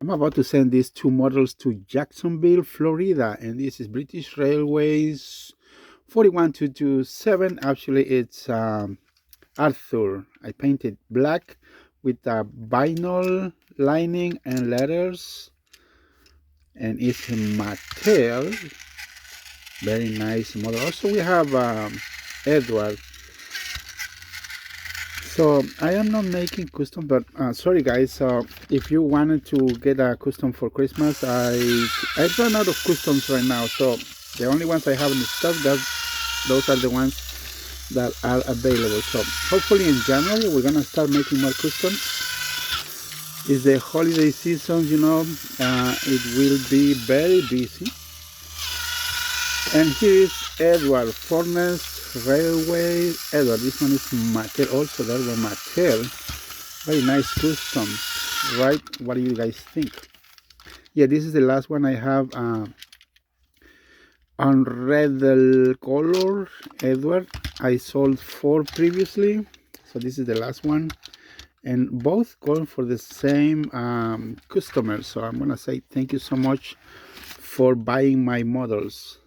I'm about to send these two models to Jacksonville, Florida, and this is British Railways 41227. Actually, it's Arthur. I painted black with a vinyl lining and letters, and it's Mattel. Very nice model. Also, we have Edward. So I am not making custom, but sorry guys. If you wanted to get a custom for Christmas, I run out of customs right now. So the only ones I have in stock, those are the ones that are available. So hopefully in January we're gonna start making more customs. It's the holiday season, you know. It will be very busy. And here is Edward Furnace Railway. Edward, this one is Mattel. Also, that one Mattel. Very nice customs, right? What do you guys think? Yeah, this is the last one I have on red color. Edward, I sold 4 previously, so this is the last one, and both going for the same customer. So I'm gonna say thank you so much for buying my models.